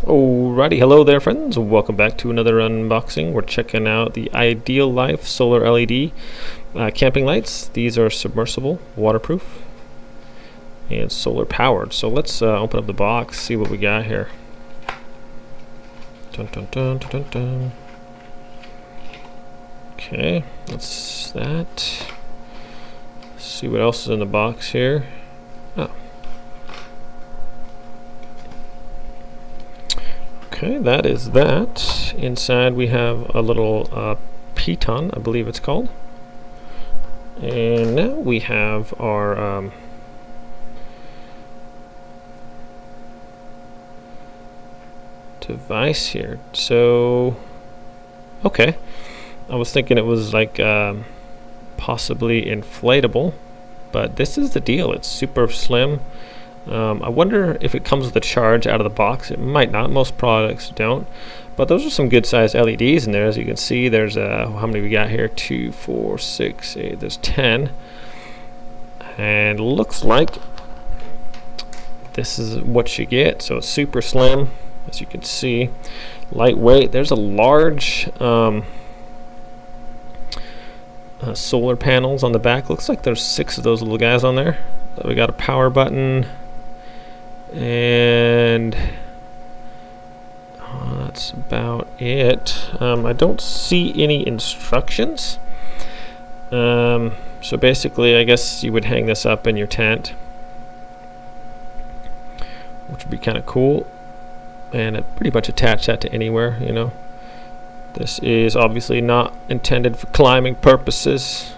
Alrighty, hello there friends, welcome back to another unboxing. We're checking out the Idealife solar LED camping lights. These are submersible, waterproof, and solar powered. So let's open up the box, see what we got here. Dun, dun, dun, dun, dun, dun. Okay, that's that. Let's see what else is in the box here. Oh. Okay, that is that. Inside we have a little piton, I believe it's called. And now we have our device here. So, okay. I was thinking it was like possibly inflatable, but this is the deal. It's super slim. I wonder if it comes with a charge out of the box. It might not. Most products don't. But those are some good sized LEDs in there. As you can see, there's how many we got here? 2, 4, 6, 8. There's 10. And looks like this is what you get. So it's super slim, as you can see. Lightweight. There's a large solar panels on the back. Looks like there's 6 of those little guys on there. So we got a power button. And that's about it. I don't see any instructions. So basically, I guess you would hang this up in your tent, which would be kind of cool. And it pretty much attach that to anywhere, you know. This is obviously not intended for climbing purposes.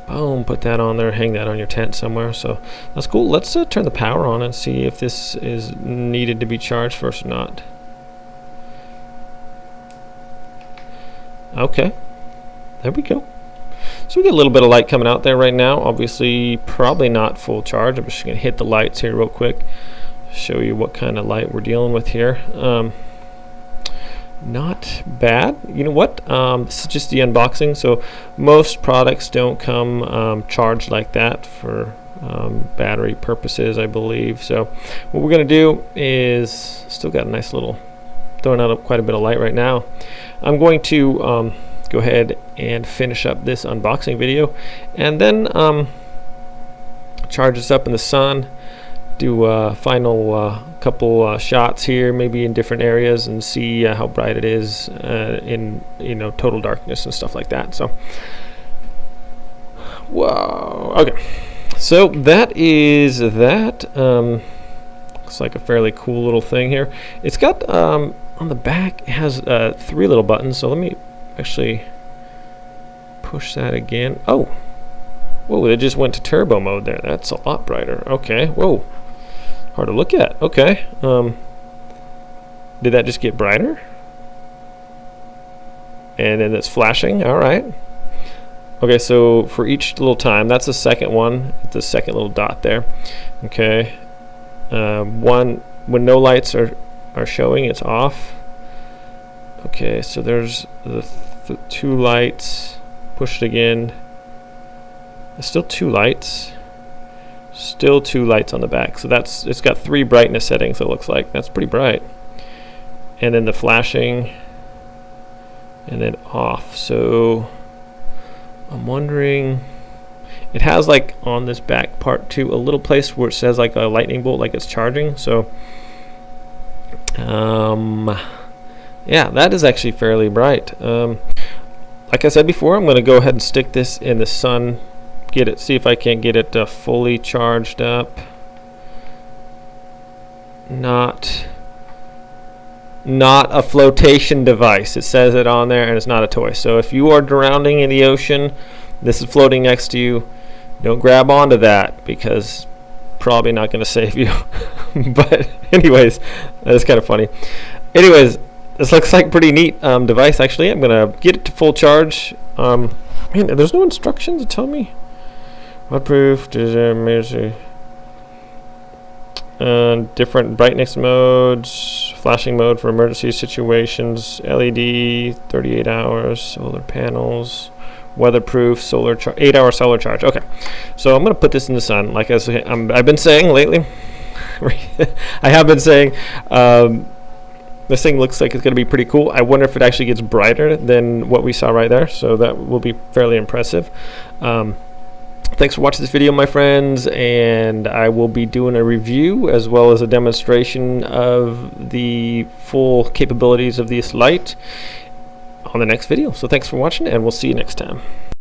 Boom, put that on there, hang that on your tent somewhere. So that's cool. Let's turn the power on and see if this is needed to be charged first or not. Okay, there we go. So we get a little bit of light coming out there right now. Obviously, probably not full charge. I'm just gonna hit the lights here real quick, show you what kind of light we're dealing with here. Not bad. You know what? This is just the unboxing, so most products don't come charged like that for battery purposes, I believe. So what we're going to do is, still got a nice little, throwing out quite a bit of light right now. I'm going to go ahead and finish up this unboxing video, and then charge this up in the sun. Do a final couple shots here, maybe in different areas, and see how bright it is in total darkness and stuff like that. So, wow. Okay, so that is that. Looks like a fairly cool little thing here. It's got on the back. It has 3 little buttons. So let me actually push that again. Oh, whoa! It just went to turbo mode there. That's a lot brighter. Okay. Whoa. Hard to look at. Okay. Did that just get brighter? And then it's flashing. All right. Okay, so for each little time, that's the second one, the second little dot there. Okay. One, when no lights are showing, it's off. Okay, so there's the 2 lights. Push it again. There's still 2 lights. Still 2 lights on the back, so it's got 3 brightness settings. It looks like that's pretty bright. And then the flashing, and then off. So I'm wondering, it has like on this back part too a little place where it says like a lightning bolt, like it's charging. So yeah, that is actually fairly bright. Like I said before, I'm going to go ahead and stick this in the sun. See if I can't get it fully charged up. Not a flotation device. It says it on there, and it's not a toy. So if you are drowning in the ocean, this is floating next to you, don't grab onto that, because probably not going to save you. But anyways, that's kind of funny. Anyways, this looks like a pretty neat device actually. I'm going to get it to full charge. Man, there's no instructions to tell me. Waterproof, different brightness modes, flashing mode for emergency situations, LED, 38 hours, solar panels, weatherproof, 8-hour solar charge. Okay, so I'm going to put this in the sun. Like I've been saying lately, I have been saying this thing looks like it's going to be pretty cool. I wonder if it actually gets brighter than what we saw right there, so that will be fairly impressive. Thanks for watching this video, my friends, and I will be doing a review as well as a demonstration of the full capabilities of this light on the next video. So thanks for watching, and we'll see you next time.